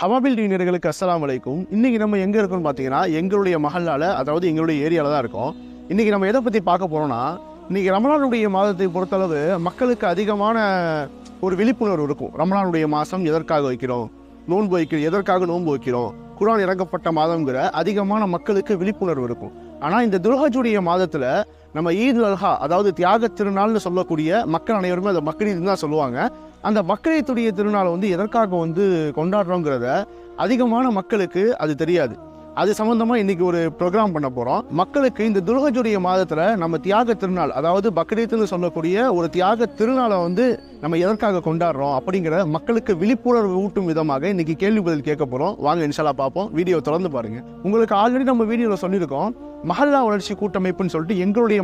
ஹவாபில் டிவினர்களுக்கு அஸ்ஸலாமு அலைக்கும். இன்றைக்கி நம்ம எங்கே இருக்கோம்னு பார்த்தீங்கன்னா எங்களுடைய மஹல்லால, அதாவது எங்களுடைய ஏரியாவில் தான் இருக்கோம். இன்றைக்கி நம்ம எதை பற்றி பார்க்க போகிறோம்னா, இன்றைக்கி ரமலானுடைய மாதத்தை பொறுத்தளவு மக்களுக்கு அதிகமான ஒரு விழிப்புணர்வு இருக்கும். ரமலானுடைய மாதம் எதற்காக வைக்கிறோம், நோன்பு வைக்கிறோம், எதற்காக நோன்பு வைக்கிறோம், குர்ஆன் இறங்கப்பட்ட மாதங்கிற அதிகமான மக்களுக்கு விழிப்புணர்வு இருக்கும். ஆனால் இந்த துல்ஹஜ்ஜுடைய மாதத்தில் நம்ம ஈத் அல்ஹா, அதாவது தியாக திருநாள்னு சொல்லக்கூடிய மக்கள் அனைவருமே அதை பக்ரீத்னு தான் சொல்லுவாங்க. அந்த பக்ரீத்துடைய திருநாளை எதற்காக கொண்டாடுறோங்கிறத அதிகமான மக்களுக்கு அது தெரியாது. அது சம்மந்தமாக இன்றைக்கி ஒரு ப்ரோக்ராம் பண்ண போகிறோம். மக்களுக்கு இந்த துல்ஹஜ்ஜுடைய மாதத்தில் நம்ம தியாக திருநாள், அதாவது பக்ரீத்துன்னு சொல்லக்கூடிய ஒரு தியாக திருநாளை நம்ம எதற்காக கொண்டாடுறோம் அப்படிங்கிற மக்களுக்கு விழிப்புணர்வு ஊட்டும் விதமாக இன்றைக்கி கேள்வி பதில் கேட்க போகிறோம். வாங்க இன்ஷால்லா பார்ப்போம். வீடியோ தொடர்ந்து பாருங்கள். உங்களுக்கு ஆல்ரெடி நம்ம வீடியோவில் சொல்லியிருக்கோம், மஹல்லா வளர்ச்சி கூட்டமைப்புன்னு சொல்லிட்டு எங்களுடைய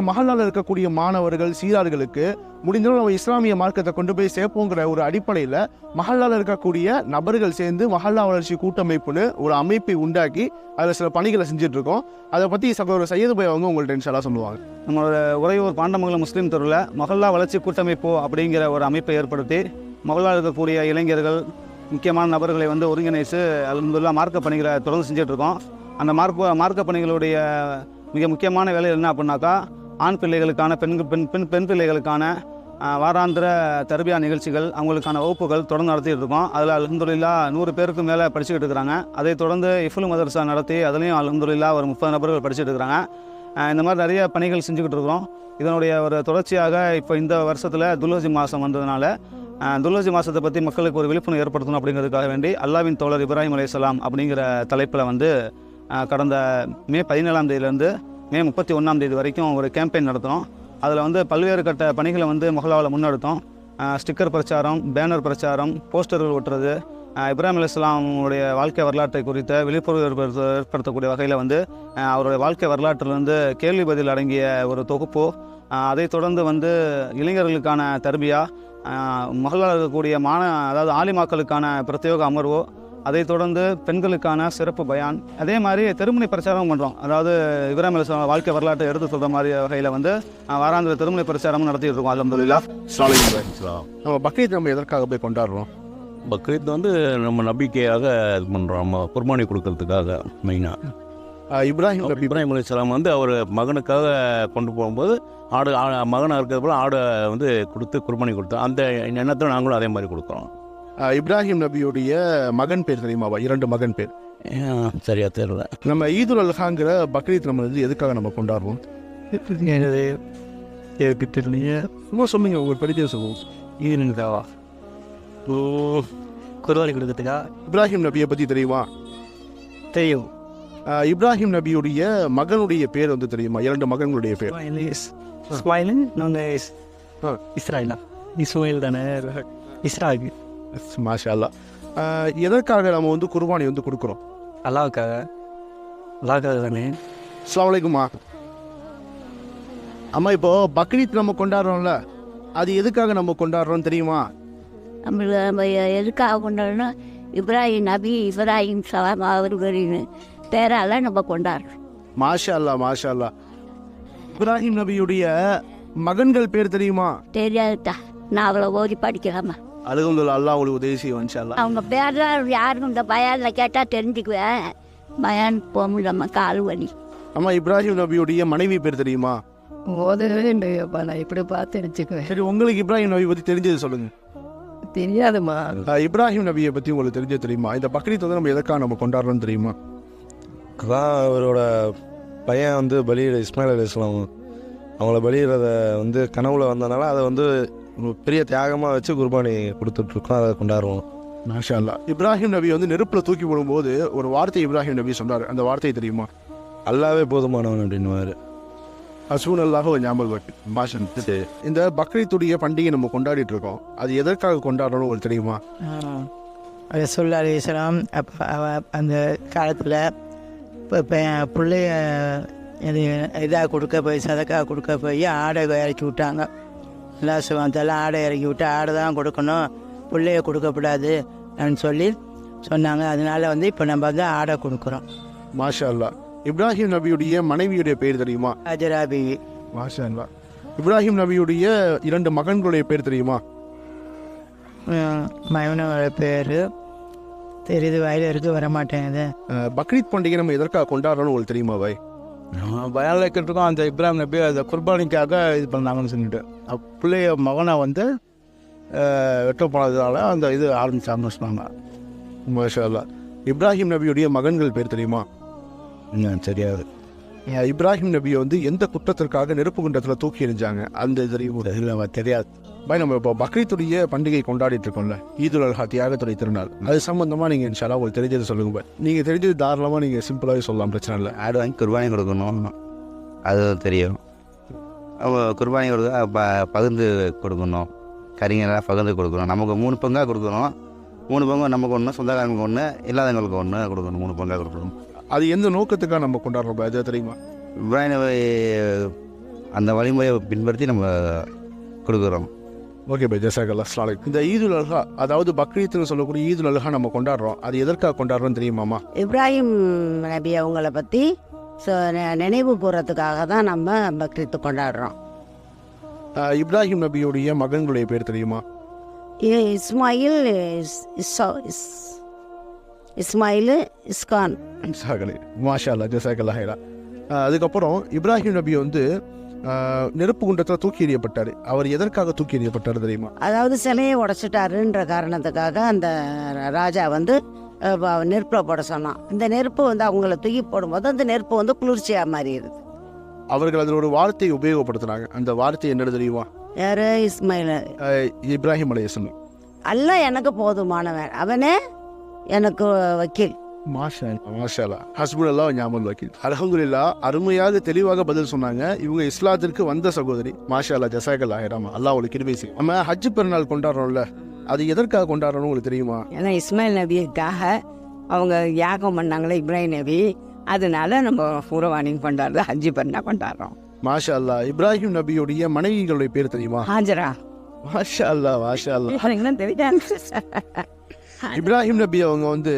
மஹல்லாவில் இருக்கக்கூடிய மாணவர்கள், சீரார்களுக்கு முடிந்தாலும் நம்ம இஸ்லாமிய மார்க்கத்தை கொண்டு போய் சேர்ப்போங்கிற ஒரு அடிப்படையில் மஹல்லாவில் இருக்கக்கூடிய நபர்கள் சேர்ந்து மஹல்லா வளர்ச்சி கூட்டமைப்புன்னு ஒரு அமைப்பை உண்டாக்கி அதில் சில பணிகளை செஞ்சிட்ருக்கோம். அதை பற்றி சகோதரர் சையது பாய் உங்கள்கிட்ட இன்ஷால்லா சொல்லுவாங்க. நம்மளோட உறையூர் பாண்டமங்கலம் முஸ்லீம் தெருவில் மஹல்லா வளர்ச்சி கூட்டமைப்பு அப்படிங்கிற ஒரு அமைப்பை ஏற்படுத்தி மஹல்லாவில் இருக்கக்கூடிய இளைஞர்கள், முக்கியமான நபர்களை ஒருங்கிணைத்து அல்ஹம்துலில்லாஹ் மார்க்க பணிகளை தொடர்ந்து செஞ்சிட்ருக்கோம். அந்த மார்க்க பணிகளுடைய மிக முக்கியமான வேலை என்ன அப்படின்னாக்கா, ஆண் பிள்ளைகளுக்கான பெண் பிள்ளைகளுக்கான வாராந்திர தர்பியா நிகழ்ச்சிகள், அவங்களுக்கான வகுப்புகள் தொடர்ந்து நடத்திட்டு இருக்கோம். அதில் அல்ஹம்துலில்லாஹ் 100 பேருக்கு மேலே படிச்சுக்கிட்டு இருக்கிறாங்க. அதை தொடர்ந்து இஃபுல் மதரசா நடத்தி அதுலேயும் அல்ஹம்துலில்லாஹ் ஒரு 30 நபர்கள் படிச்சுட்டு இருக்கிறாங்க. இந்த மாதிரி நிறைய பணிகள் செஞ்சுக்கிட்டு இருக்கிறோம். இதனுடைய ஒரு தொடர்ச்சியாக இப்போ இந்த வருஷத்தில் துல்ஹஜ் மாதம் வந்ததுனால துல்ஹஜ் மாதத்தை பற்றி மக்களுக்கு ஒரு விழிப்புணர்வு ஏற்படுத்தணும் அப்படிங்கிறதுக்காக வேண்டி அல்லாஹ்வின் தோழர் இப்ராஹிம் அலைஹிஸ்ஸலாம் அப்படிங்கிற தலைப்பில் கடந்த மே 17ஆம் தேதியிலேருந்து மே 31ஆம் தேதி வரைக்கும் ஒரு கேம்பெயின் நடத்தினோம். அதில் பல்வேறு கட்ட பணிகளை மஹல்லாவில் முன்னெடுத்தோம். ஸ்டிக்கர் பிரச்சாரம், பேனர் பிரச்சாரம், போஸ்டர்கள் ஒட்டுறது, இப்ராஹிம் அலைஹிஸ்ஸலாமுடைய வாழ்க்கை வரலாற்றை குறித்த விழிப்புணர்வு ஏற்படுத்தக்கூடிய வகையில் அவருடைய வாழ்க்கை வரலாற்றிலிருந்து கேள்வி பதில் அடங்கிய ஒரு தொகுப்பு, அதை தொடர்ந்து இளைஞர்களுக்கான தர்பியா, மஹல்லாவில் இருக்கக்கூடிய அதாவது ஆலிமாக்களுக்கான பிரத்யேக அமர்வு, அதை தொடர்ந்து பெண்களுக்கான சிறப்பு பயான், அதே மாதிரி திருமணி பிரச்சாரம் பண்ணுறோம். அதாவது இப்ராஹிம் அலைஹிஸ்ஸலாம் வாழ்க்கை வரலாற்றை எடுத்து சொல்கிற மாதிரி வகையில் வாராந்திர திருமணி பிரச்சாரமும் நடத்திட்டு இருக்கோம். அல்ஹம்துலில்லாஹ். நம்ம பக்ரீத் நம்ம எதற்காக போய் கொண்டாடுறோம்? பக்ரீத் நம்ம நம்பிக்கையாக இது பண்ணுறோம். நம்ம குர்பானி கொடுக்கறதுக்காக மெயினாக. இப்ராஹிம் அலைஹிஸ்ஸலாம் அவர் மகனுக்காக கொண்டு போகும்போது மகனாக இருக்கிறது போல் ஆடை கொடுத்து குர்பானி கொடுத்தோம். அந்த எண்ணத்தை நாங்களும் அதே மாதிரி கொடுக்குறோம். இப்ராஹிம் நபியுடைய மகன் பேர் தெரியுமாவா? 2 மகன் பேர் சரியா தெரியல. நம்ம ஈதுல் அல்ஹாங்கிற பக்ரீத் நம்ம எதுக்காக நம்ம கொண்டாடுவோம்? சும்மா சொன்னீங்க, உங்கள் படித்தே சொல்லுவோம். ஈதுனுக்காவா? குர்பானி கொடுக்கறதுக்கா? இப்ராஹிம் நபியை பற்றி தெரியுமா? தெரியும். இப்ராஹிம் நபியுடைய மகனுடைய பேர் தெரியுமா? 2 மகன்களுடைய பேர். இஸ்ராயிலா? இஸ்மாயில் தானே? இஸ்ராயில். மாஷா அல்லாஹ். எதற்காக நம்ம குர்பானி கொடுக்குறோம்? அல்லாஹ்வுக்காக தானே. அஸ்ஸலாமு அலைக்கும்மா. அம்மா, இப்போ பக்ரீத் நம்ம கொண்டாடுறோம்ல, அது எதுக்காக நம்ம கொண்டாடுறோம் தெரியுமா? நம்ம எதுக்காக கொண்டாடுறோம்? இப்ராஹிம் சலாம் அவர்களின் பேரால் நம்ம கொண்டாடுறோம். மாஷா அல்லாஹ், மாஷா அல்லாஹ். இப்ராஹிம் நபியுடைய மகன்கள் பேர் தெரியுமா? தெரியாதுட்டா, நான் அவ்வளோ ஓதி படிக்கலாமா? அல்ஹம்துலில்லாஹ், அல்லாஹ் உங்களுக்கு உதவி செய்வோம் இன்ஷா அல்லாஹ். அவங்க பேரெலாம் யாருக்கும் இந்த பயானில் கேட்டால் தெரிஞ்சுக்குவேன். பயான் போக முடியாம கால் வலி. அம்மா, இப்ராஹிம் நபியுடைய மனைவி பேர் தெரியுமா? ஓதவே இல்லையப்பா, நான் இப்படி பார்த்து தெரிஞ்சுக்குவேன். சரி, உங்களுக்கு இப்ராஹிம் நபி பற்றி தெரிஞ்சது சொல்லுங்க. தெரியாதுமா. இப்ராஹிம் நபியை பற்றி உங்களுக்கு தெரிஞ்சது தெரியுமா? இந்த பக்ரீத் நம்ம எதற்காக நம்ம கொண்டாடுறோம்னு தெரியுமா? அதான் அவரோட பையன் பலியிட இஸ்மாயில் அலைஹிஸ்ஸலாம் அவங்கள பலியிடுறத கனவுல வந்ததுனால அதை பெரிய தியாகமாக வச்சு குர்பானி கொடுத்துட்ருக்கோம். அதை கொண்டாடுவோம். மாஷா அல்லாஹ். இப்ராஹிம் நபி நெருப்பில் தூக்கி போடும்போது ஒரு வார்த்தை இப்ராஹிம் நபி சொன்னார். அந்த வார்த்தை தெரியுமா? அல்லாவே போதுமானவன் அப்படின்னுவார். ஹஸ்புன் அல்லாஹ் ஞாபகம் பாஷன். இந்த பக்ரீத்துடைய பண்டிகை நம்ம கொண்டாடிட்டு இருக்கோம். அது எதற்காக கொண்டாடணும் உங்களுக்கு தெரியுமா? ரசூலுல்லாஹி அலைஹி வஸல்லம் அந்த காலத்தில் இப்போ பிள்ளைய இதாக கொடுக்க போய் சதக்கா கொடுக்க போய் ஆடை இறக்கி விட்டாங்க. எல்லா சுகத்தெல்லாம் ஆடை இறக்கி விட்டு ஆடை தான் கொடுக்கணும், பிள்ளைய கொடுக்கக்கூடாது சொல்லி சொன்னாங்க. அதனால இப்போ நம்ம ஆடை கொடுக்குறோம். மாஷா அல்லாஹ். இப்ராஹிம் நபியுடைய மனைவியுடைய பேர் தெரியுமா? ஹஜரா பீவி. மாஷா அல்லாஹ். இப்ராஹிம் நபியுடைய 2 மகன்களுடைய பேர் தெரியுமா? மகனோட பேர் தெரியுது வயலில் இருக்கு வர மாட்டேங்குது. பக்ரீத் பண்டிகை நம்ம எதற்காக கொண்டாடுறோம்னு உங்களுக்கு தெரியுமா பாய்? பயானில் கேட்டிருக்கோம் அந்த இப்ராஹிம் நபி அந்த குர்பானிக்காக இது பண்ணாங்கன்னு சொல்லிட்டு பிள்ளைய மகனை வந்து வெட்ட போனதுனால அந்த இது ஆரம்பிச்சாங்கன்னு சொன்னாங்க. மாஷா அல்லாஹ். இப்ராஹிம் நபியுடைய மகன்கள் பேர் தெரியுமா? இன்னும் தெரியாது. இப்ராஹிம் நபியை வந்து எந்த குற்றத்திற்காக நெருப்பு குண்டத்தில் தூக்கி எறிஞ்சாங்க அந்த தெரியும்? இல்லை தெரியாது. பாய், நம்ம இப்போ பக்ரீத்துடைய பண்டிகை கொண்டாடிட்டு இருக்கோம்ல, ஈதுல் அல்ஹா தியாகத்துடைய திருநாள், அது சம்பந்தமாக நீங்கள் இன்ஷால்லா உங்களுக்கு தெரிஞ்சது சொல்லுங்க பாய். நீங்கள் தெரிஞ்சது தாராளமாக நீங்கள் சிம்பிளாகவே சொல்லலாம், பிரச்சனை இல்லை. ஆடு வாங்கி குர்பானி கொடுக்கணும், அது தெரியும். குர்பானி கொடுக்க பகிர்ந்து கொடுக்கணும், கறிங்கெல்லாம் பகிர்ந்து கொடுக்கணும். நமக்கு 3 பங்காக கொடுக்கணும். 3 பங்கு நமக்கு ஒன்று, சொந்தக்காரங்களுக்கு ஒன்று, இல்லாதவங்களுக்கு ஒன்று கொடுக்கணும். 3 பங்காக கொடுக்கணும். அது எந்த நோக்கத்துக்காக நம்ம கொண்டாடுறோம் பாய், அது தெரியுமா? இப்ராஹிம் அந்த வழிமுறையை பின்பற்றி நம்ம கொடுக்குறோம். ஓகே பாய், ஜஸாக்கல்லாஹ். அஸ்ஸலாமு அலைக்கும். இந்த ஈதுல் அல்ஹா, அதாவது பக்ரீத்னு சொல்லக்கூடிய ஈதுல் அல்ஹா நம்ம கொண்டாடுறோம், அது எதற்காக கொண்டாடுறோம்னு தெரியுமாம்மா? இப்ராஹிம் நபி அவங்கள பற்றி நினைவு கூறத்துக்காக தான் நம்ம பக்ரீத்து கொண்டாடுறோம். இப்ராஹிம் நபியுடைய மகன்களுடைய பேர் தெரியுமா? இஸ்மாயில், இஸ்மாயில், இஸ்கான். மாஷா அல்லாஹ், ஜஸாக்கல்லாஹ் ஹைரா. அதுக்கப்புறம் இப்ராஹிம் நபி வந்து நெருப்பு குண்டத்தில் தூக்கி எறியப்பட்டார். அவர் எதற்காக தூக்கி எறியப்பட்டார் தெரியுமா? அதாவது சிலையை உடைச்சிட்டாருன்ற காரணத்துக்காக அந்த ராஜா வந்து நெருப்பில் போட சொன்னான். இந்த நெருப்பு வந்து அவங்கள தூக்கி போடும்போது அந்த நெருப்பு வந்து குளிர்ச்சியாக மாறிடுது. அவர்கள் அதில் ஒரு வார்த்தையை உபயோகப்படுத்துனாங்க. அந்த வார்த்தை என்னது தெரியுமா? யார்? இஸ்மாயில், இப்ராஹிம் அலைஹிஸ்ஸலாம். அல்லாஹ் எனக்கு போதுமானவன், அவனே எனக்கு வக்கீல். மாஷா அல்லாஹ், ஹஸ்புனல்லாஹ் வ நிஅமல் வக்கீல். அல்ஹம்துலில்லாஹ், அருமையாக தெளிவாக பதில் சொன்னாங்க. இவங்க இஸ்லாத்திற்கு வந்த சகோதரி. மாஷா அல்லாஹ், ஜஸாக்கல்லாஹ் ஹைரா. அல்லாஹ் உங்களுக்கு கிருபை செய்யும். நம்ம ஹஜ் பெருநாள் கொண்டாடுறோம்ல, அது எதற்காக கொண்டாடுறோம்னு உங்களுக்கு தெரியுமா? ஏன்னா இஸ்மாயில் நபிக்காக அவங்க யாகம் பண்ணாங்களே இப்ராஹிம் நபி, அதனால நம்ம பூரவாணி கொண்டாடுறது ஹஜ்ஜி பெருனா கொண்டாடுறோம். மாஷா அல்லாஹ். இப்ராஹிம் நபியுடைய மனைவிகளுடைய பேர் தெரியுமா? ஹாஜரா. மாஷா அல்லாஹ், மாஷா அல்லாஹ். எனக்கு தெரியாது. இப்ராஹிம் நபி அவங்க வந்து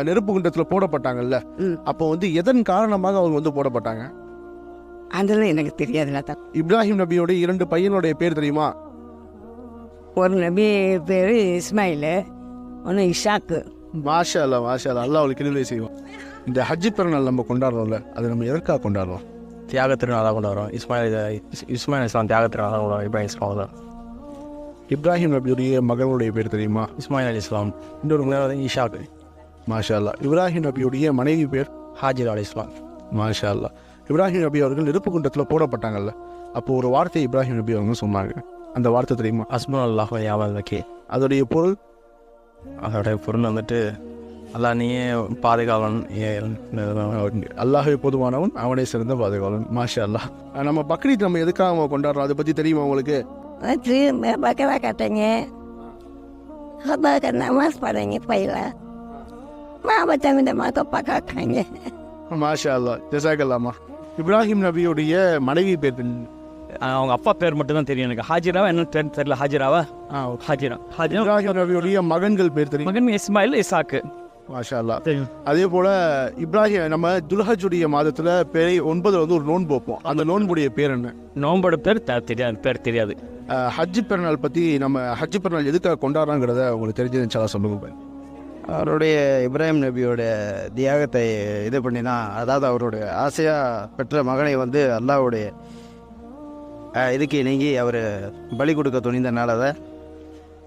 நெருப்பு குண்டத்தில் போடப்பட்டாங்கல்ல, அப்போ வந்து எதன் காரணமாக அவங்க வந்து போடப்பட்டாங்க? அதெல்லாம் எனக்கு தெரியாதுல்ல தான். இப்ராஹிம் நபியோட 2 பையனுடைய பேர் தெரியுமா? ஒரு நபி பேர் இஸ்மாயில், ஒன்று இஷாக்கு. மாஷா அல்லாஹ், மாஷா அல்லாஹ். அல்லாஹ் அவளுக்கு கிருபை செய்வோம். இந்த ஹஜ் பெருநாள் நம்ம கொண்டாடுறோம்ல, அது நம்ம எதற்காக கொண்டாடுறோம்? தியாக திருநாளாக கொண்டாடுறோம். இஸ்மாயில் இஸ்லாம் தியாக திருநாளாக கொண்டாடுறோம். இப்ராஹிம் இஸ்லாம் தான். இப்ராஹிம் நபியுடைய மகனுடைய பேர் தெரியுமா? இஸ்மாயில் அலி இஸ்லாம். இன்னொரு முன்னாடி இஷாக்கு. மாஷா அல்லாஹ். இப்ராஹிம் நபியுடைய மனைவி பேர் ஹாஜிர் அலி இஸ்லாம். மாஷா அல்லாஹ். இப்ராஹிம் நபி அவர்கள் நெருப்பு குண்டத்தில் போடப்பட்டாங்கல்ல, அப்போ ஒரு வார்த்தை இப்ராஹிம் நபி அவங்க சொன்னாங்க. அந்த வார்த்தை தெரியுமா? ஹஸ்புனல்லாஹ் வ நிஅமல் வக்கீல். அதோடைய பொருள்? அதோடைய பொருள் வந்துட்டு அல்லாஹ் நீயே பாதுகாவலன், அல்லாஹ்வே போதுமானவன், அவனே சிறந்த பாதுகாவலன். மாஷா அல்லாஹ். நம்ம பக்ரீத் நம்ம எதுக்காக கொண்டாடுறோம், அதை பற்றி தெரியுமா உங்களுக்கு? பக்கவா கட்டுங்க, நமாஸ் படுறீங்க பையில மாபத்தம் இந்த மாதம் பார்க்காங்க. மாஷா அல்லாஹ், ஜஸாக்கல்லாஹ். இப்ராஹிம் நபியுடைய மனைவி பேர் அவங்க அப்பா பேர் மட்டும் தான் தெரியும் எனக்கு. ஹாஜிராவா என்னன்னு தெரியல. ஹாஜிராவா? ஹாஜிரா. இப்ராஹிம் நபியுடைய மகன்கள் பேர் தெரியும்? மகன் இஸ்மாயில், இசாக்கு. மாஷா அல்லாஹ். அதே போல இப்ராஹிம் நம்ம துல்ஹஜ்ஜுடைய மாதத்துல 9 வந்து ஒரு நோன்பு வைப்போம். அந்த நோன்புடைய பேர் என்ன? நோன்போட பேர் தெரியாது. பேர் தெரியாது. ஹஜ் பெருநாள் பற்றி நம்ம ஹஜ் பெருநாள் எதுக்காக கொண்டாடுறாங்கிறத உங்களுக்கு தெரிஞ்சது இன்ஷால்லா சொல்லுங்க. அவருடைய இப்ராஹிம் நபியோட தியாகத்தை இது பண்ணி தான், அதாவது அவருடைய ஆசையாக பெற்ற மகனை வந்து அல்லாஹ்வுடைய இதுக்கு நீங்கி அவர் பலி கொடுக்க துணிந்தனால தான்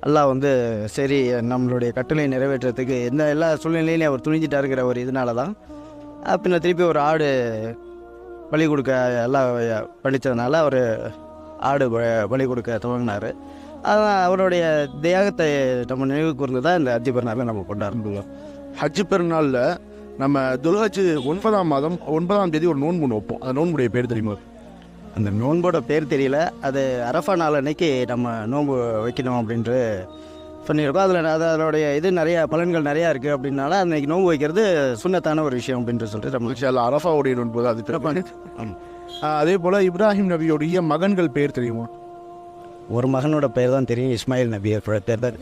அல்லாஹ் வந்து சரி நம்மளுடைய கட்டளை நிறைவேற்றுறதுக்கு எல்லா சூழ்நிலையிலையும் அவர் துணிஞ்சிட்டாருங்கிற ஒரு இதனால தான் பின்ன திருப்பி ஒரு ஆடு பலி கொடுக்க எல்லாம் படித்ததுனால அவர் ஆடு பலி கொடுக்க துவங்கினார். அதான் அவருடைய தியாகத்தை நம்ம நினைவு கூர்ந்து தான் இந்த ஹஜ் பெருநாளில் நம்ம கொண்டாடுறோம். ஹஜ் பெருநாளில் நம்ம துல்ஹஜ் 9ஆம் மாதம் 9ஆம் தேதி ஒரு நோன்பு வைப்போம். அந்த நோன்புடைய பேர் தெரியுமா? அந்த நோன்போட பேர் தெரியல. அது அரஃபா நாள் அன்னைக்கு நம்ம நோன்பு வைக்கணும் அப்படின்ட்டு பண்ணியிருக்கோம். அதனுடைய இது நிறையா பலன்கள் நிறையா இருக்குது அப்படின்னால அன்றைக்கி நோன்பு வைக்கிறது சுன்னத்தான ஒரு விஷயம் அப்படின்ட்டு சொல்லிட்டு நம்ம அரஃபாவுடைய நோன்பு அது பிறப்பானு. அதே போல் இப்ராஹிம் நபியோடைய மகன்கள் பேர் தெரியுமா? ஒரு மகனோட பேர் தான் தெரியும், இஸ்மாயில் நபி பேர் தான்.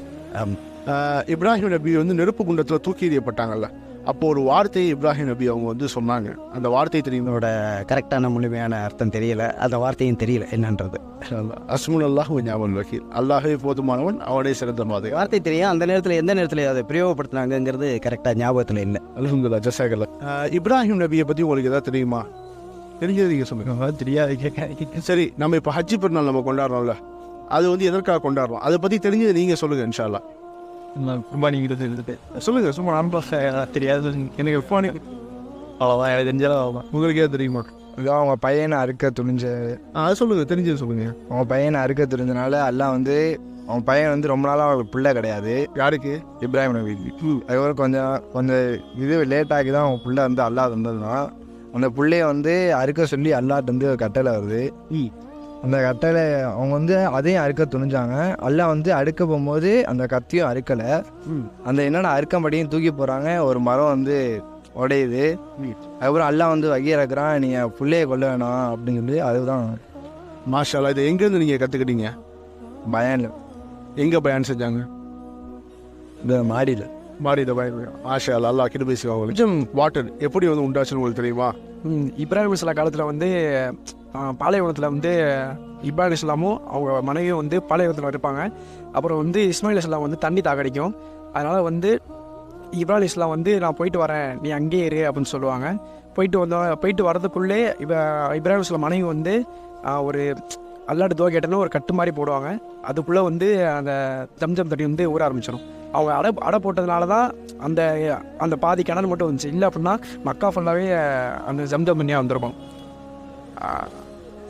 இப்ராஹிம் நபி வந்து நெருப்பு குண்டத்தில் தூக்கி எறியப்பட்டாங்கல்ல, அப்போ ஒரு வார்த்தையை இப்ராஹிம் நபி அவங்க வந்து சொன்னாங்க. அந்த வார்த்தை தெரியுமா? என்னோட கரெக்டான முழுமையான அர்த்தம் தெரியல, அந்த வார்த்தையும் தெரியல என்னன்றது. அஸ்முல் அல்லாஹ் ஞாபகம் வக்கீல், அல்லாஹே போதுமானவன், அவனே சிறந்த மாதிரி. வார்த்தை தெரியும், அந்த நேரத்தில் எந்த நேரத்தில் அதை பிரயோகப்படுத்தினாங்கிறது கரெக்டாக ஞாபகத்தில் இல்லை. அல்ஹம்துலில்லாஹ், ஜஸாக்கல்லா. இப்ராஹிம் நபியை பற்றி உங்களுக்கு எதாவது தெரியுமா? தெரிஞ்சது நீங்கள் சொல்லுங்க. தெரியாது. சரி, நம்ம இப்போ ஹஜ்ஜி பெருநாள் நம்ம கொண்டாடுறோம்ல, அது வந்து எதற்காக கொண்டாடுறோம், அதை பற்றி தெரிஞ்சது நீங்கள் சொல்லுங்கள் இன்ஷா அல்லாஹ். சொல்லுங்கள், சும்மா நம்ப தெரியாது எனக்கு. அவ்வளோதான் எனக்கு தெரிஞ்சாலும். உங்களுக்கு ஏதாவது தெரியுமா? அவங்க பையனை அறுக்க துணிஞ்ச அது சொல்லுங்கள், தெரிஞ்சது சொல்லுங்கள். அவங்க பையனை அறுக்க துணிஞ்சனால எல்லாம் வந்து அவன் பையன் வந்து ரொம்ப நாளாக அவங்களுக்கு பிள்ளை கிடையாது. யாருக்கு? இப்ராஹிம் நபிக்கு. அதுக்கப்புறம் கொஞ்சம் இது லேட் ஆகி தான் அவங்க பிள்ளை வந்து அல்லாஹ் வந்ததுதான். அந்த பிள்ளைய வந்து அறுக்க சொல்லி அல்லாஹ்ட்ட வந்து கட்டளை வருது. அந்த கட்டளை அவங்க வந்து அதையும் அறுக்க துணிஞ்சாங்க. அல்லாஹ் வந்து அறுக்க போகும்போது அந்த கத்தியும் அறுக்கலை. அந்த என்னென்ன அறுக்கம்படியும் தூக்கி போகிறாங்க. ஒரு மரம் வந்து உடையுது. அதுக்கப்புறம் அல்லாஹ் வந்து வகை இறக்குறான், நீங்கள் பிள்ளைய கொல்ல வேணாம் அப்படின்னு சொல்லி. அதுதான் மாஷா அல்லாஹ். இதை எங்கேருந்து நீங்கள் கற்றுக்கிட்டீங்க? பயானில். எங்கே பயான் செஞ்சாங்க? இந்த மாடியில். மாடியில் பயான். மாஷா அல்லாஹ், அல்லாஹ் கிட்ட பேசி கொஞ்சம் வாட்டர் எப்படி வந்து உண்டாச்சுன்னு உங்களுக்கு தெரியுமா? இப்ராஹிம் இஸ்லாம் காலத்தில் வந்து பாலைவனத்தில் வந்து இப்ராஹிம் இஸ்லாமும் அவங்க மனைவியும் வந்து பாலைவனத்தில் இருப்பாங்க. அப்புறம் வந்து இஸ்மாயில் இஸ்லாம் வந்து தண்ணி தாக்கடிக்கும். அதனால் வந்து இப்ராஹிம் இஸ்லாம் வந்து நான் போயிட்டு வரேன், நீ அங்கேயே இரு அப்படின்னு சொல்லுவாங்க. போயிட்டு வரதுக்குள்ளே இப்ராஹிம் இஸ்லாம் மனைவி வந்து ஒரு அல்லாட்டு துவா கேட்டோன்னா ஒரு கட்டு மாதிரி போடுவாங்க. அதுக்குள்ளே வந்து அந்த ஜம்ஜம் தண்ணி வந்து ஊற ஆரம்பிச்சிடும். அவங்க அடை போட்டதுனால தான் அந்த பாதி கிணறு மட்டும் வந்துச்சு. இல்லை அப்படின்னா மக்கா ஃபுல்லாகவே அந்த ஜம்ஜம் தண்ணியாக வந்திருக்கும்.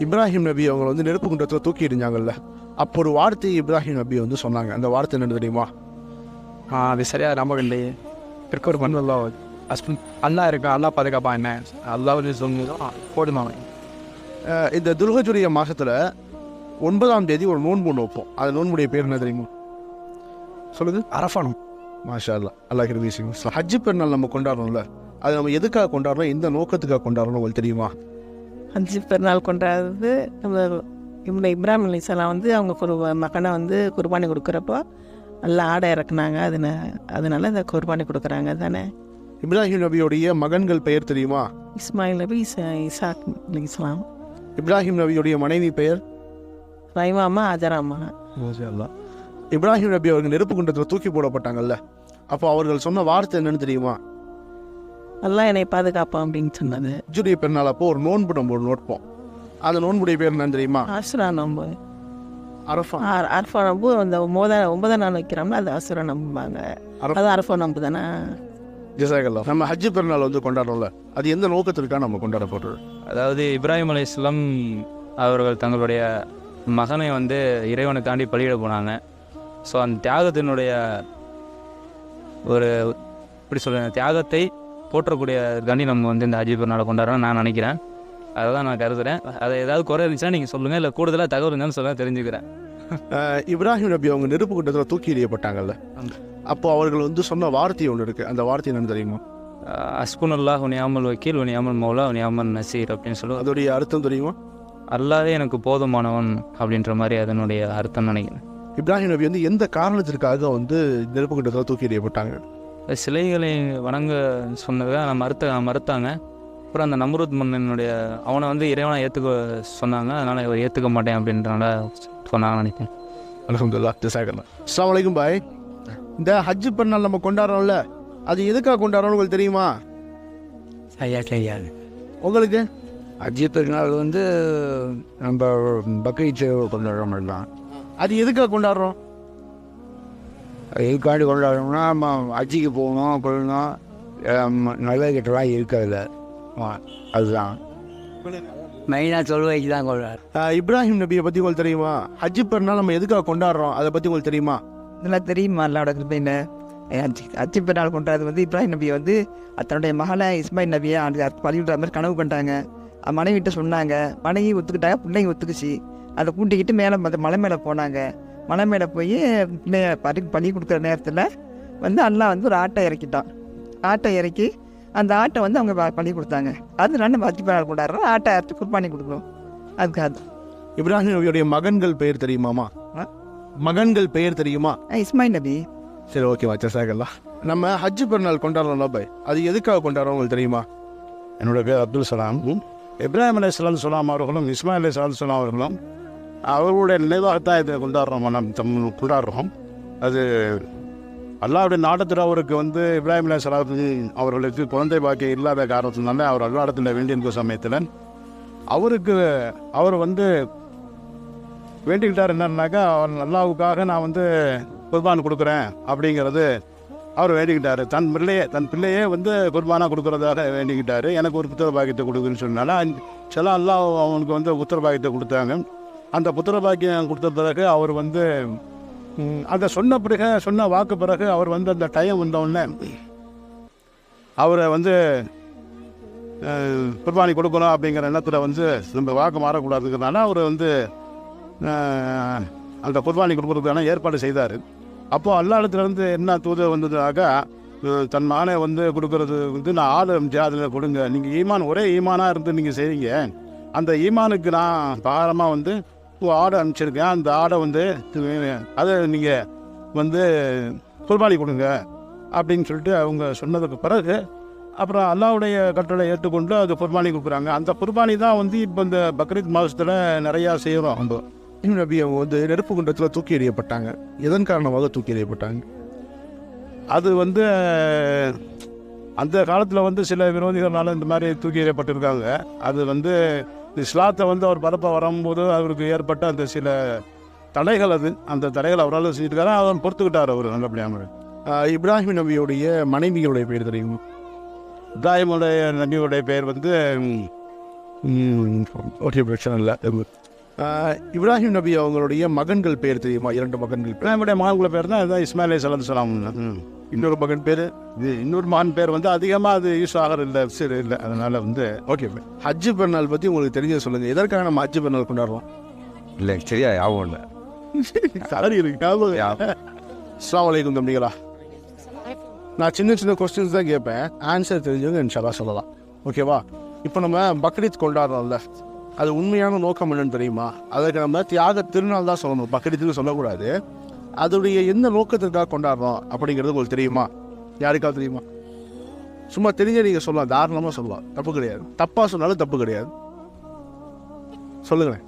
இப்ராஹிம் நபி அவங்க வந்து நெருப்பு குண்டத்தில் தூக்கி எறிஞ்சாங்கல்ல, அப்போ ஒரு வார்த்தை இப்ராஹிம் நபி வந்து சொன்னாங்க. அந்த வார்த்தை என்ன தெரியுமா? அது சரியாக நம்பகம் இல்லையே. இருக்க ஒரு மண் அல்லா அல்லா இருக்கா, அல்லா பாதுகாப்பா என்ன அல்லாஹ் சொன்னதும் போடுமாங்க. இந்த துல்ஹஜுடைய மாதத்தில் 9ஆம் தேதி ஒரு நோன்பு ஒன்று வைப்போம். அந்த நோன்புடைய பேர் என்ன தெரியுமா? சொல்லுது. அரஃபானும். மாஷா அல்லாஹ், அல்லாஹ் கிருபை. ஹஜ்ஜி பெருநாள் நம்ம கொண்டாடுறோம்ல, அது நம்ம எதுக்காக கொண்டாடுறோம், எந்த நோக்கத்துக்காக கொண்டாடுறோம் உங்களுக்கு தெரியுமா? ஹஜ்ஜி பெருநாள் கொண்டாடுறது நம்ம இப்ராஹிம் அலைஹிஸ்ஸலாம் வந்து அவங்க மகனை வந்து குர்பானி கொடுக்குறப்போ எல்லாம் ஆடை இறக்குனாங்க. அதனால இந்த குர்பானி கொடுக்குறாங்க தானே. இப்ராஹிம் நபியோடைய மகன்கள் பெயர் தெரியுமா? இஸ்மாயில் நபி, இசாக் அலைஹிஸ்ஸலாம். இப்ராஹிம் நபியோடைய மனைவி பெயர் ரைமாமா, ஆஜராமா. இப்ராஹிம் நபி அவர்கள் நெருப்பு குண்டத்தில் தூக்கி போடப்பட்டாங்கல்ல, அப்போ அவர்கள் சொன்ன வார்த்தை என்னன்னு தெரியுமா? எல்லாம் என்னை பாதுகாப்பான் அப்படின்னு சொன்னது. ஹஜ்ஜுடைய பெருநாள் அப்போ ஒரு நோன்பு நம்ம நோட்போம். அந்த நோன்புடைய பேர் என்னன்னு தெரியுமா? ஆசுரா நோன்பு. அரஃபா. அரஃபா நோன்பு அந்த 9ஆம் நாள் வைக்கிறோம்ல, அது ஆசுரா நோம்புவாங்க. அது அரஃபா நோன்பு தானே. ஜஸாக்கல்லாஹ். நம்ம ஹஜ்ஜி பெருநாள் வந்து கொண்டாடுறோம்ல, அது எந்த நோக்கத்திற்காக நம்ம கொண்டாட போடுறது? அதாவது இப்ராஹிம் அலைஹிஸ்ஸலாம் அவர்கள் தங்களுடைய மகனை வந்து இறைவனை தாண்டி பலியிட போனாங்க. ஸோ அந்த தியாகத்தினுடைய ஒரு இப்படி சொல்கிறேன், தியாகத்தை போற்றக்கூடிய காண்டி நம்ம வந்து இந்த ஹஜ்ஜி பெருநாளை கொண்டாடுறோம்னு நான் நினைக்கிறேன். அதை தான் நான் கருதுகிறேன். அதை ஏதாவது குறை இருந்துச்சுன்னா நீங்கள் சொல்லுங்கள், இல்லை கூடுதலாக தகவல் இருந்தாலும் சொல்ல தெரிஞ்சுக்கிறேன். இப்ராஹிம் நபி அவங்க நெருப்பு குண்டத்தில் தூக்கி எறியப்பட்டாங்கல்ல, அப்போ அவர்கள் வந்து சொன்ன வார்த்தை ஒன்று இருக்குது. அந்த வார்த்தை என்னன்னு தெரியுமா? அஸ்புனல்லாஹ் நியாமல் வக்கீல் நியாமல் மௌலா நியாமல் நசீர் அப்படின்னு சொல்லுவோம். அதோடைய அர்த்தம் தெரியுமா? அல்லாவே எனக்கு போதுமானவன் அப்படின்ற மாதிரி அதனுடைய அர்த்தம் நினைக்கிறேன். இப்ராஹிம் நபி வந்து எந்த காரணத்திற்காக வந்து நெருப்பு குண்டத்தில் தூக்கி எறியப்பட்டாங்க? சிலைகளை வணங்க சொன்னதை மறுத்தாங்க. அப்புறம் அந்த நம்ரூத் மன்னனுடைய அவனை வந்து இறைவனை ஏற்றுக்க சொன்னாங்க. அதனால் இவர் ஏற்றுக்க மாட்டேன் அப்படின்றனால சொன்னாங்கன்னு நினைக்கிறேன். அல்ஹம்துலில்லாஹ், ஜஸாக்கல்லாஹ். அஸ்ஸலாமு அலைக்கும் பாய். இந்த ஹஜ்ஜி பெருநாள் நம்ம கொண்டாடுறோம்ல, அது எதுக்காக கொண்டாடுறோம்னு உங்களுக்கு தெரியுமா? தெரியாது. உங்களுக்கு? ஹஜ்ஜி பெருநாள் வந்து நம்ம பக்ரீத் கொண்டாடுற மாதிரி தான். அது எதுக்காக கொண்டாடுறோம்? எதுக்காண்டி கொண்டாடுறோம்னா நம்ம ஹஜ்ஜிக்கு போகணும், கொள்ளணும், நல்ல கிட்டலாம் இருக்கிறதில்ல, அதுதான் மெயினாக தொழுவைக்கு தான் கொள்வார். இப்ராஹிம் நபியை பற்றி உங்களுக்கு தெரியுமா? ஹஜ்ஜி பெருநாள் நம்ம எதுக்காக கொண்டாடுறோம், அதை பற்றி உங்களுக்கு தெரியுமா? இதெல்லாம் தெரியுமா? அல்லாவோட கிருபையில ஹஜ்ஜி பெருநாள் கொண்டாடுறது வந்து இப்ராஹிம் நபியை வந்து தன்னுடைய மகளை இஸ்மாயில் நபியை பலிவிடுற மாதிரி கனவு பண்ணிட்டாங்க. மனைவிட்ட சொன்னாங்க, மனைவி ஒத்துக்கிட்டாங்க, பிள்ளைங்க ஒத்துக்குச்சு. அதை கூட்டிக்கிட்டு மேலே மலை மேலே போனாங்க. மலை மேலே போய் பிள்ளைய பலி கொடுக்குற நேரத்தில் வந்து அல்லாஹ் வந்து ஒரு ஆட்டை இறக்கிட்டான். ஆட்டை இறக்கி அந்த ஆட்டை வந்து அவங்க பலி கொடுத்தாங்க. அதனால நம்ம ஹஜ்ஜி பெருநாள் கொண்டாடுறோம். ஆட்டை அறுத்து குர்பானி கொடுக்குறோம். அதுக்காக. இப்ராஹிம் நபியுடைய மகன்கள் பெயர் தெரியுமாமா? மகன்கள் பெயர் தெரியுமா? இஸ்மாயில் நபி. சரி ஓகேவா ஜசாக்கெல்லாம். நம்ம ஹஜ்ஜு பெருநாள் கொண்டாடுறோம்ல பாய், அது எதுக்காக கொண்டாடுறோம் உங்களுக்கு தெரியுமா? என்னோட பேர் அப்துல் சலாம். இப்ராஹிம் அலைஹிஸ்ஸலாத்து வஸ்ஸலாம் அவர்களும் இஸ்மாயில் அலைஹிஸ்ஸலாத்து வஸ்ஸலாம் அவர்களும் அவர்களுடைய நினைவாகத்தான் இதை கொண்டாடுறோம். அது அல்லாஹ்வுடைய நாட்டத்தில் அவருக்கு இப்ராஹிம் அலைஹிஸ்ஸலாத்து அவர்களுக்கு குழந்தை பாக்கியம் இல்லாத காரணத்தினால அவர் அல்லாஹ்விடத்தில் வேண்டியிருக்க சமயத்தில் அவர் வேண்டிக்கிட்டார் என்னன்னாக்கா, அவர் அல்லாஹ்வுக்காக நான் குர்பான் கொடுக்குறேன் அப்படிங்கிறது அவர் வேண்டிக்கிட்டார். தன் பிள்ளையே குர்பானாக கொடுக்குறதாக வேண்டிக்கிட்டார். எனக்கு ஒரு புத்திர பாக்கியத்தை கொடுக்குன்னு சொன்னால சில அல்லாஹ் அவனுக்கு புத்திர பாக்கியத்தை கொடுத்தாங்க. அந்த புத்திர பாக்கியம் கொடுத்த பிறகு அவர் அதை சொன்ன வாக்கு பிறகு அவர் அந்த டைம் வந்தவுடனே அவரை குர்பானி கொடுக்கணும் அப்படிங்கிற எண்ணத்தில் நம்ம வாக்கு மாறக்கூடாதுங்கிறதுனால அவர் அந்த குர்பானி கொடுக்குறதுக்கான ஏற்பாடு செய்தார். அப்போது அல்லாஹ்விடத்திலிருந்து என்ன தூதர் வந்ததுனாக்கா, தன் மகனை கொடுக்கறது நான் ஆடு அதில் கொடுங்க, நீங்கள் ஒரே ஈமானாக இருந்து நீங்கள் செய்வீங்க, அந்த ஈமானுக்கு நான் பகாரமாக ஆடை அனுப்பிச்சிருக்கேன், அந்த ஆடை அதை நீங்கள் குர்பானி கொடுங்க அப்படின்னு சொல்லிட்டு அவங்க சொன்னதுக்கு பிறகு அப்புறம் அல்லாஹ்வுடைய கட்டளை ஏற்றுக்கொண்டு அது குர்பானி கொடுக்குறாங்க. அந்த குர்பானி தான் இப்போ இந்த பக்ரீத் மாதத்தில் நிறையா செய்கிறோம். நம்ம நபி அவங்க நெருப்பு குண்டத்தில் தூக்கி எறியப்பட்டாங்க. எதன் காரணமாக தூக்கி எறியப்பட்டாங்க? அது அந்த காலத்தில் சில விரோதிகளால் இந்த மாதிரி தூக்கி எறியப்பட்டிருக்காங்க. அது இஸ்லாத்தை அவர் பரப்ப வரும்போது அவருக்கு ஏற்பட்ட அந்த சில தடைகள், அந்த தடைகள் அவரால் செஞ்சுருக்காரு. அவர் பொறுத்துக்கிட்டார். அவர் நல்லபடியாக. இப்ராஹிம் நபியோடைய மனைவிகளுடைய பேர் தெரியுமா? இப்ராஹிமுடைய நபியுடைய பேர் ஒரு பிரச்சனை இல்லை. இப்ராஹிம் நபி அவங்களுடைய மகன்கள் பேர் தெரியுமா? 2 மகன்கள். இப்ராஹிமுடைய மகன்கள பேர் தான் இதுதான் இஸ்மாயில் அலைஹிஸ்ஸலாம். இன்னொரு மகன் பேர் இன்னொரு மகன் பேர் அதிகமாக அது யூஸ் ஆகிறது இல்லை, சரி இல்லை. அதனால் ஓகே. ஹஜ்ஜு பெருநாள் பற்றி உங்களுக்கு தெரிஞ்சதை சொல்லுங்கள். எதற்காக நம்ம ஹஜ்ஜு பெருநாள் கொண்டாடுறோம்? இல்லை சரியா ஞாபகம் இல்லை. சரி இருக்கு. அஸ்ஸலாமு அலைக்கும் தம்பிகளா. நான் சின்ன கொஸ்டின்ஸ் தான் கேட்பேன், ஆன்சர் தெரிஞ்சவங்க இன்ஷால்லா சொல்லலாம். ஓகேவா? இப்போ நம்ம பக்ரீத் கொண்டாடுறோம்ல, அது உண்மையான நோக்கம் என்னன்னு தெரியுமா? அதுக்கு நம்ம தியாக திருநாள் தான் சொல்லணும், பக்ரீத்துக்கு சொல்லக்கூடாது. அதோடைய எந்த நோக்கத்திற்காக கொண்டாடுறோம் அப்படிங்கிறது உங்களுக்கு தெரியுமா? யாருக்காவது தெரியுமா? சும்மா தெரிஞ்ச நீங்கள் சொல்லலாம், தாராளமாக சொல்லலாம், தப்பு கிடையாது. தப்பாக சொன்னாலும் தப்பு கிடையாது. சொல்லுங்களேன்.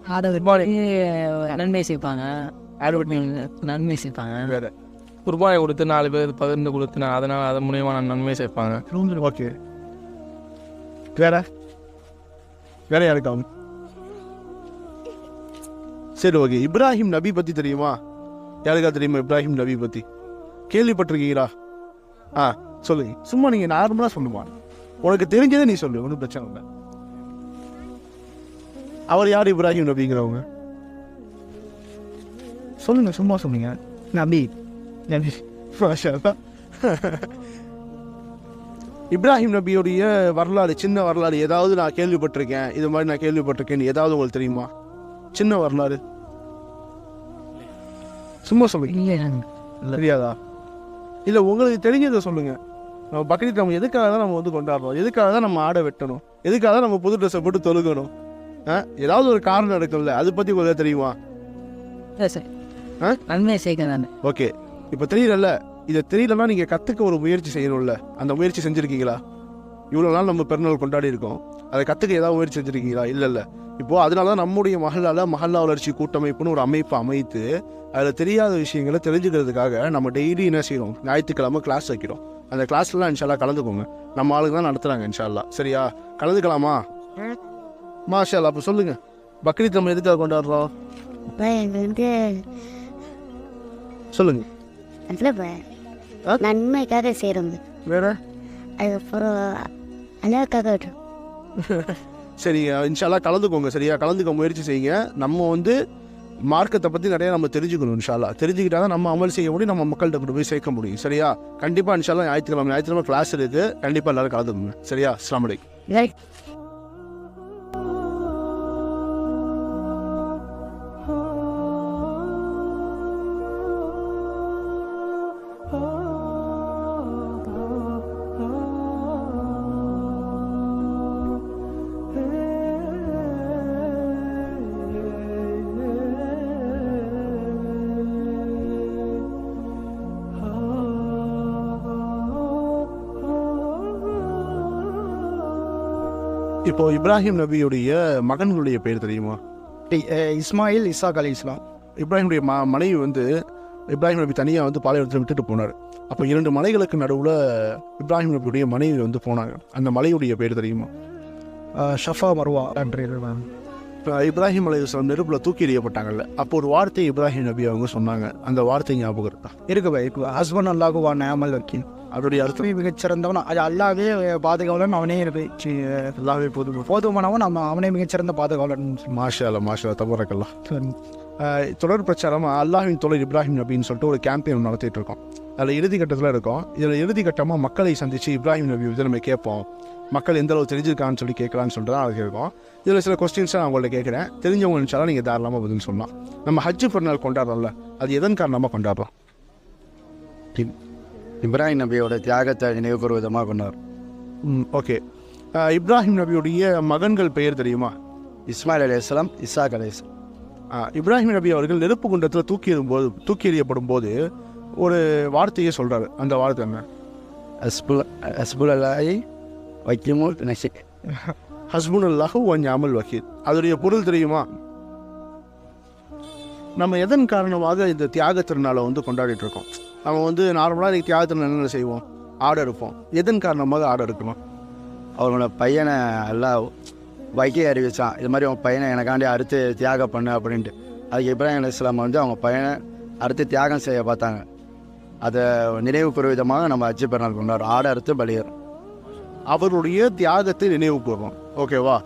நன்மை சேர்ப்பாங்க, நன்மை சேர்ப்பாங்க. வேற குர்பானை கொடுத்து 4 பேர் பகிர்ந்து கொடுத்து அதனால் அதன் மூலியமா நன்மை சேர்ப்பாங்க. ஓகே. வேற வேற யாருக்காவது? சரி ஓகே. இப்ராஹிம் நபி பற்றி தெரியுமா? யாருக்கா தெரியுமா இப்ராஹிம் நபி பற்றி? கேள்விப்பட்டிருக்கீங்களா? சொல்லுங்க. சும்மா நீங்கள் நார்மலாக சொல்லுமா, உனக்கு தெரிஞ்சதை நீ சொல்லு, ஒன்றும் பிரச்சனை இல்லை. அவர் யார் இப்ராஹிம் நபிங்கிறவங்க? சொல்லுங்க, சும்மா சொன்னீங்க. நபி இப்ராஹிம் நபியுடைய வரலாறு, சின்ன வரலாறு ஏதாவது நான் கேள்விப்பட்டிருக்கேன், இது மாதிரி நான் கேள்விப்பட்டிருக்கேன், ஏதாவது உங்களுக்கு தெரியுமா? சின்ன வரலாறு சும்மா சொல்லுங்க. தெரியாதா? இல்லை உங்களுக்கு தெரிஞ்சதை சொல்லுங்க. நம்ம பக்ரீத் நம்ம எதுக்காக தான் நம்ம கொண்டாடுறோம்? எதுக்காக தான் நம்ம ஆடை வெட்டணும்? எதுக்காக தான் நம்ம புது ட்ரெஸ்ஸை போட்டு தொழுகணும்? ஏதாவது ஒரு காரணம் இருக்குல்ல, அதை பற்றி உங்களுக்கு தெரியுமா? நன்மை சேர்க்க. ஓகே. இப்போ தெரியல, இதை தெரியலன்னா நீங்கள் கற்றுக்க ஒரு முயற்சி செய்யணும்ல. அந்த முயற்சி செஞ்சுருக்கீங்களா? இவ்வளோ நாள் நம்ம பெருநாள் கொண்டாடி இருக்கோம், அதை கற்றுக்க ஏதாவது முயற்சி செஞ்சுருக்கீங்களா? இல்லை. இப்போது அதனால தான் நம்முடைய மஹல்லா வளர்ச்சி கூட்டமைப்புன்னு ஒரு அமைப்பு அமைத்து அதில் தெரியாத விஷயங்களை தெரிஞ்சுக்கிறதுக்காக நம்ம டெய்லி என்ன செய்யணும், ஞாயிற்றுக்கிழமை கிளாஸ் வைக்கிறோம். அந்த கிளாஸ்லாம் இன்ஷால்லா கலந்துக்கோங்க. நம்ம ஆளுங்க தான் நடத்துகிறாங்க இன்ஷால்லா. சரியா? கலந்துக்கலாமா? மாஷா அல்லாஹ். அப்போ சொல்லுங்கள், பக்ரீத் நம்ம எதுக்காக கொண்டாடுறோம்? சொல்லுங்க. நன்மைக்காக செய்கிறோம். வேற? அதுக்கப்புறம் அல்லாஹ்க்காக. சரி இன்ஷால்லா கலந்துக்கோங்க. சரியா? கலந்துக்க முயற்சி செய்யுங்க. நம்ம மார்க்கத்தை பற்றி நிறையா நம்ம தெரிஞ்சுக்கணும். இன்ஷால்லா தெரிஞ்சுக்கிட்டா தான் நம்ம அமல் செய்ய முடியும், நம்ம மக்கள்கிட்ட கொண்டு போய் சேர்க்க முடியும். சரியா? கண்டிப்பாக இன்ஷால்லா ஞாயிற்றுக்கிழமை கிளாஸ் இருக்குது, கண்டிப்பாக எல்லோரும் கலந்துக்கோங்க. சரியா? அஸ்ஸலாமு அலைக்கும். இப்போ இப்ராஹிம் நபியுடைய மகன்களுடைய பேர் தெரியுமா? இஸ்மாயில், இசாக் அலி இஸ்லாம். இப்ராஹிமுடைய மனைவி வந்து இப்ராஹிம் நபி தனியாக வந்து பாலைவனத்தில் விட்டுட்டு போனார். அப்போ 2 மலைகளுக்கு நடுவில் இப்ராஹிம் நபியுடைய மனைவி வந்து போனாங்க. அந்த மலையுடைய பேர் தெரியுமா? ஷஃபா மருவா. இப்போ இப்ராஹிம் அலைஹிஸ்ஸலாம் நெருப்பில் தூக்கி எறியப்பட்டாங்கல்ல, அப்போ ஒரு வார்த்தை இப்ராஹிம் நபி அவங்க சொன்னாங்க. அந்த வார்த்தை ஞாபகம் இருக்கா? இருக்கு ஹஸ்பண்ட் அல்லாஹு வா நிஅமல் வக்கீல். அதோடைய அர்த்தம் மிகச்சிறந்தவன், அது அல்லாவே பாதுகாவலன், அவனே எல்லாமே போதுமானவன், அவனே மிகச்சிறந்த பாதுகாவலன். மாஷா அல்லா, மாஷா அல்லா, தபரக்கல்லா. தொடர் பிரச்சாரமாக அல்லாஹ்வின் தோழர் இப்ராஹிம் நபின்னு சொல்லிட்டு ஒரு கேம்பெயின் நடத்திட்டு இருக்கோம். அதில் இறுதி கட்டத்தில் இருக்கோம். இதில் இறுதி கட்டமாக மக்களை சந்தித்து இப்ராஹிம் நபி வந்து நம்ம கேட்போம், மக்கள் எந்த அளவு தெரிஞ்சிருக்கான்னு சொல்லி கேட்கலான்னு சொல்லிட்டு தான் அது இருக்கோம். இதில் சில கொஸ்டின்ஸை நான் உங்கள்ட்ட கேட்குறேன். தெரிஞ்சவங்க நினச்சாலும் நீங்கள் தாராளமாக பதில் சொல்லலாம். நம்ம ஹஜ்ஜு பெருநாள் கொண்டாடுறோம்ல, அது எதன் காரணமாக கொண்டாடுறோம்? இப்ராஹிம் நபியோட தியாகத்தை நினைவு கூறும் விதமாக கொண்டார். ஓகே. இப்ராஹிம் நபியுடைய மகன்கள் பெயர் தெரியுமா? இஸ்மாயில் அலைஹிஸ்ஸலாம், இசாக் அலைஹிஸ்ஸலாம். இப்ராஹிம் நபி அவர்கள் நெருப்பு குண்டத்தில் தூக்கி எறியப்படும் போது ஒரு வார்த்தையை சொல்கிறாரு. அந்த வார்த்தை என்ன? ஹஸ்புல்லாஹி வக்கீமுல் நஷிக். ஹஸ்புனல்லாஹு வ நிஅமல் வக்கீல். அதோடைய பொருள் தெரியுமா? நம்ம எதன் காரணமாக இந்த தியாக திருநாளை வந்து கொண்டாடிட்டு இருக்கோம்? நம்ம வந்து நார்மலாக இன்றைக்கி தியாக திருநாள் என்ன செய்வோம்? ஆடை இருப்போம். எதன் காரணமாக ஆடை இருக்கணும்? அவங்களோட பையனை எல்லாம் வைக்கை அறிவிச்சான், இது மாதிரி அவங்க பையனை எனக்காண்டி அறுத்து தியாகம் பண்ணு அப்படின்ட்டு. அதுக்கு இப்ராஹிம் அலைஹிஸ்ஸலாம் வந்து அவங்க பையனை அறுத்து தியாகம் செய்ய பார்த்தாங்க. அதை நினைவு கூறும் விதமாக நம்ம ஹஜ்ஜு பெருநாள் கொண்டாடுறோம். ஆடை அறுத்து பலியிறோம். அவருடைய தியாகத்தை நினைவு கூறுறோம். ஓகேவா?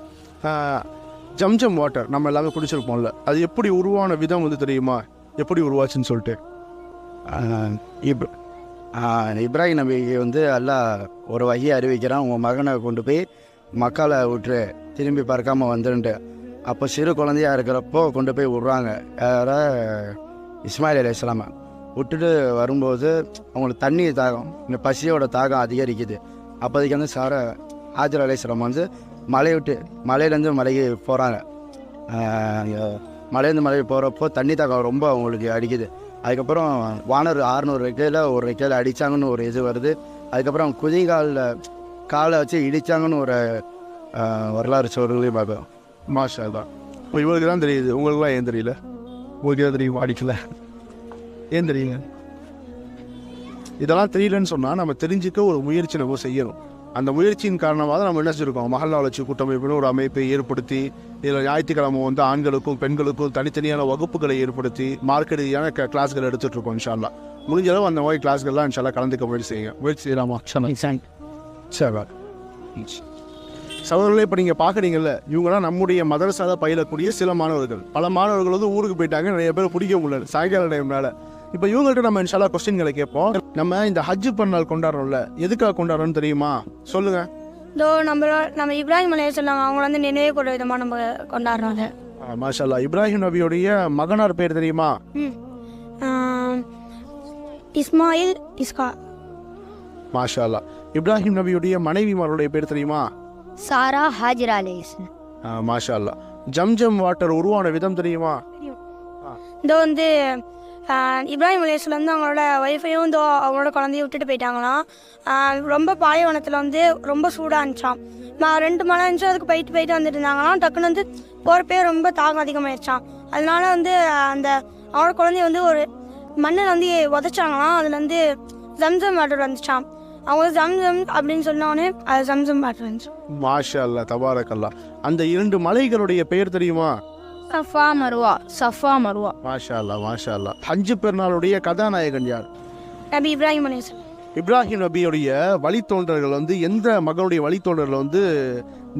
ஜம்ஜம் வாட்டர் நம்ம எல்லாமே குடிச்சிருப்போம்ல, அது எப்படி உருவான விதம் வந்து தெரியுமா? எப்படி உருவாச்சுன்னு சொல்லிட்டு இப்ராஹிம் நபிக்கு வந்து எல்லாம் ஒரு வகையை அறிவிக்கிறான், உங்கள் மகனை கொண்டு போய் மக்களை விட்டுரு, திரும்பி பார்க்காம வந்துருன்ட்டு. அப்போ சிறு குழந்தையா இருக்கிறப்போ கொண்டு போய் விட்றாங்க. இஸ்மாயில் அலைஹிஸ்ஸலாமை விட்டுட்டு வரும்போது அவங்களுக்கு தண்ணி தாகம், இந்த பசியோட தாகம் அதிகரிக்குது. அப்போதைக்கு வந்து ஹாஜர் அலைஹிஸ்ஸலாம் வந்து மலையிலேருந்து மலைக்கு போகிறாங்க. மலையிலேருந்து மலைக்கு போகிறப்போ தண்ணி தாகம் ரொம்ப அவங்களுக்கு அடிக்குது. அதுக்கப்புறம் வானர் 600 ரெக்கையில் ஒரு ரெக்கையில் அடித்தாங்கன்னு ஒரு இது வருது. அதுக்கப்புறம் காலை வச்சு இடித்தாங்கன்னு ஒரு வரலாறு சோறுகளையும் பார்ப்போம். மாஷா தான். இப்போ இவருக்கு தான் தெரியுது, உங்களுக்குலாம் ஏன் தெரியல? உங்களுக்கு தான் தெரியும், அடிக்கல ஏன் தெரியுங்க? இதெல்லாம் தெரியலன்னு சொன்னால் நம்ம தெரிஞ்சுக்க ஒரு முயற்சி நம்ம செய்யணும். அந்த முயற்சியின் காரணமாக தான் நம்ம என்ன செஞ்சுருக்கோம்? மஹல்லா வளர்ச்சி கூட்டமைப்புன்னு ஒரு அமைப்பை ஏற்படுத்தி, இதில் ஞாயிற்றுக்கிழமை வந்து ஆண்களுக்கும் பெண்களுக்கும் தனித்தனியான வகுப்புகளை ஏற்படுத்தி மார்க்க ரீதியான கிளாஸ்கள் எடுத்துகிட்டு இருக்கோம். இன்ஷா அல்லாஹ் முடிஞ்ச அளவு அந்த மாதிரி கிளாஸ்கள்லாம் இன்ஷா அல்லாஹ் கலந்துக்க முயற்சி செய்யலாமா? சரி சகோதரர்களே, இப்போ நீங்கள் பார்க்குறீங்கல்ல, இவங்களாம் நம்முடைய மதரசால பயிலக்கூடிய சில மாணவர்கள். பல மாணவர்கள் வந்து ஊருக்கு போயிட்டாங்க, நிறைய பேர் பிடிக்க முடியல சாயங்கால டைம்னால. இப்போ இவங்கள்ட்ட நம்ம இன்ஷா அல்லாஹ் கொஸ்டின்களை கேட்போம். நம்ம இந்த ஹஜ்ஜு பெருநாள் கொண்டாடுறோம்ல, எதுக்காக கொண்டாடுறோம்னு தெரியுமா? சொல்லுங்க. நம்ம இப்ராஹிம் அலைஹிஸ்ஸலாம் அவங்கள வந்து நினைவு கூற விதமாக நம்ம கொண்டாடுறோம். மாஷா அல்லாஹ். இப்ராஹிம் நபியுடைய மகனார் பேர் தெரியுமா? இஸ்மாயில், இஸ்கா. மாஷா அல்லாஹ். இப்ராஹிம் நபியுடைய மனைவிமாருடைய பேர் தெரியுமா? சாரா, ஹாஜிரா அலைஹிஸ்ஸலாம். மாஷா அல்லாஹ். ஜம்ஜம் வாட்டர் உருவான விதம் தெரியுமா? வந்து இப்ராஹிம் அலைஹிஸ்ஸலாம் வந்து அவங்களோட ஒய்ஃபையும் அவங்களோட குழந்தைய விட்டுட்டு போயிட்டாங்களாம். ரொம்ப பாலைவனத்தில் வந்து ரொம்ப சூடாக இருந்துச்சான். 2 மலை இருந்துச்சு, அதுக்கு போயிட்டு வந்துட்டு இருந்தாங்களாம். டக்குன்னு வந்து போகிறப்பே ரொம்ப தாகம் அதிகமாகிடுச்சான். அதனால வந்து அவங்களோட குழந்தைய வந்து ஒரு மண்ணில் வந்து உதச்சாங்களாம். அதில் வந்து ஜம்ஜம் வாட்டர் வந்துச்சான். அவங்க ஜம்ஜம் அப்படின்னு சொன்னோடனே அது ஜம்ஜம் வாட்டர் வந்துச்சு. மாஷா அல்லாஹ், தபாரக் அல்லாஹ். அந்த 2 மலைகளுடைய பெயர் தெரியுமா? சஃபா, மருவா. மாஷா அல்லாஹ், மாஷா அல்லாஹ். ஹஜ்ஜு பெருநாளுடைய கதாநாயகன் யார்? நபி இப்ராஹிம் அலைஹிஸ்ஸலாம். இப்ராஹிம் நபியுடைய வழித்தோன்றர்கள் வந்து எந்த மகனுடைய வழித்தோன்றர்கள் வந்து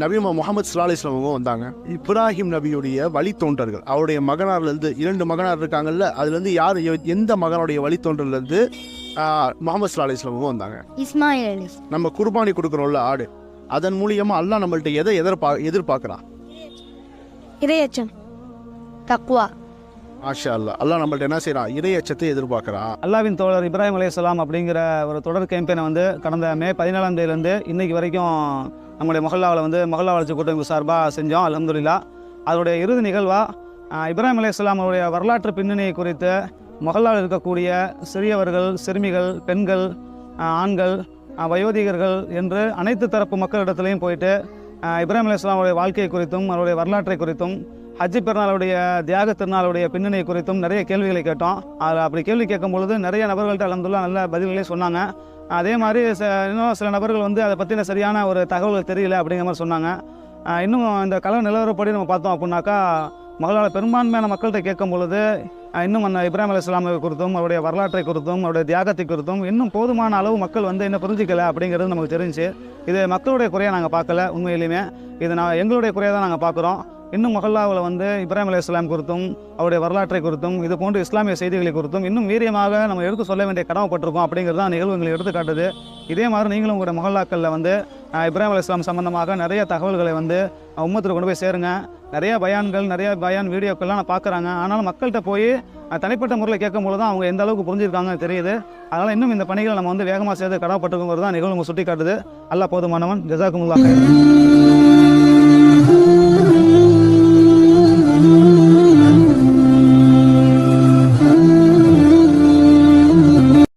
நபி முகமது ஸல்லல்லாஹு அலைஹி வஸல்லம் வந்தாங்க? இப்ராஹிம் நபியுடைய வழித்தோன்றர்கள், அவருடைய மகனார்லேருந்து 2 மகனார் இருக்காங்கல்ல, அதுலேருந்து யார் எந்த மகனுடைய வழித்தோன்றலேருந்து முகமது ஸல்லல்லாஹு அலைஹி வஸல்லம் வந்தாங்க? இஸ்மாயில் அலைஹிஸ்ஸலாம். நம்ம குர்பானி கொடுக்குறோம்ல ஆடு, அதன் மூலியமாக அல்லாஹ் நம்மள்ட்ட எதை எதிர்பார்க்குறான்? இறையச்சம், தக்வா. மாஷா அல்லாஹ். அல்லாஹ் நம்மள்ட்ட என்ன செய்யறான்? இறையச்சத்தை எதிர்பார்க்குறான். அல்லாஹ்வின் தோழர் இப்ராஹிம் அலைஹிஸ்ஸலாம் அப்படிங்கிற ஒரு தொடர் கேம்பெயினை வந்து கடந்த மே 14ஆம் தேதியிலேருந்து இன்றைக்கி வரைக்கும் நம்முடைய மஹல்லாவில் வந்து மஹல்லா வளர்ச்சி கூட்டமைப்பு சார்பாக செஞ்சோம். அல்ஹம்துலில்லாஹ். அதோடைய இறுதி நிகழ்வாக இப்ராஹிம் அலைஹிஸ்ஸலாம் அவருடைய வரலாற்று பின்னணியை குறித்து மஹல்லாவில் இருக்கக்கூடிய சிறியவர்கள், சிறுமிகள், பெண்கள், ஆண்கள், வயோதிகர்கள் என்று அனைத்து தரப்பு மக்களிடத்துலையும் போயிட்டு இப்ராஹிம் அலைஹிஸ்ஸலாமுடைய வாழ்க்கை குறித்தும் அவருடைய வரலாற்றை குறித்தும் ஹஜ்ஜி பெருநாளுடைய தியாக திருநாளுடைய பின்னணி குறித்தும் நிறைய கேள்விகளை கேட்டோம். அதில் அப்படி கேள்வி கேட்கும் பொழுது நிறைய நபர்கள்ட்ட அல்ஹம்துலில்லாஹ் நல்ல பதில்களே சொன்னாங்க. அதே மாதிரி இன்னும் சில நபர்கள் வந்து அதை பற்றின சரியான ஒரு தகவல்கள் தெரியல அப்படிங்கிற மாதிரி சொன்னாங்க. இன்னும் இந்த கல நிலவரப்படி நம்ம பார்த்தோம் அப்படின்னாக்கா மகளால் பெரும்பான்மையான மக்கள்கிட்ட கேட்கும் பொழுது இன்னும் அந்த இப்ராஹிம் அலைஹிஸ்ஸலாம் குறித்தும் அவருடைய வரலாற்றை குறித்தும் அவருடைய தியாகத்தை குறித்தும் இன்னும் போதுமான அளவு மக்கள் வந்து இன்னும் புரிஞ்சிக்கல அப்படிங்கிறது நமக்கு தெரிஞ்சு. இது மக்களுடைய குறையை நாங்கள் பார்க்கல, உண்மையிலுமே இது எங்களுடைய குறையை தான் நாங்கள் பார்க்குறோம். இன்னும் மஹல்லாவில் வந்து இப்ராஹிம் அலைஹிஸ்ஸலாம் குறித்தும் அவருடைய வரலாற்றை குறித்தும் இது போன்ற இஸ்லாமிய செய்திகளை குறித்தும் இன்னும் வீரியமாக நம்ம எடுத்து சொல்ல வேண்டிய கடமைப்பட்டிருக்கோம் அப்படிங்கிறது தான் நிகழ்வு எங்களுக்கு எடுத்துக்காட்டுது. இதே மாதிரி நீங்களும் உங்களுடைய மஹல்லாக்களில் வந்து இப்ராஹிம் அலைஹிஸ்ஸலாம் சம்பந்தமாக நிறைய தகவல்களை வந்து உம்மத்தில் கொண்டு போய் சேருங்க. நிறைய பயான் வீடியோக்கள்லாம் நான் பார்க்குறாங்க. ஆனாலும் மக்கள்கிட்ட போய் தனிப்பட்ட முறையில் கேட்கும்போது தான் அவங்க எந்த அளவுக்கு புரிஞ்சிருக்காங்கன்னு தெரியுது. அதனால் இன்னும் இந்த பணிகளை நம்ம வந்து வேகமாக செய்து கடமைப்பட்டிருக்கோங்கிறது தான் நிகழ்வு சுட்டி காட்டுது. அல்லாஹ் போதுமானவன். ஜஸாக்குமுல்லாஹ்.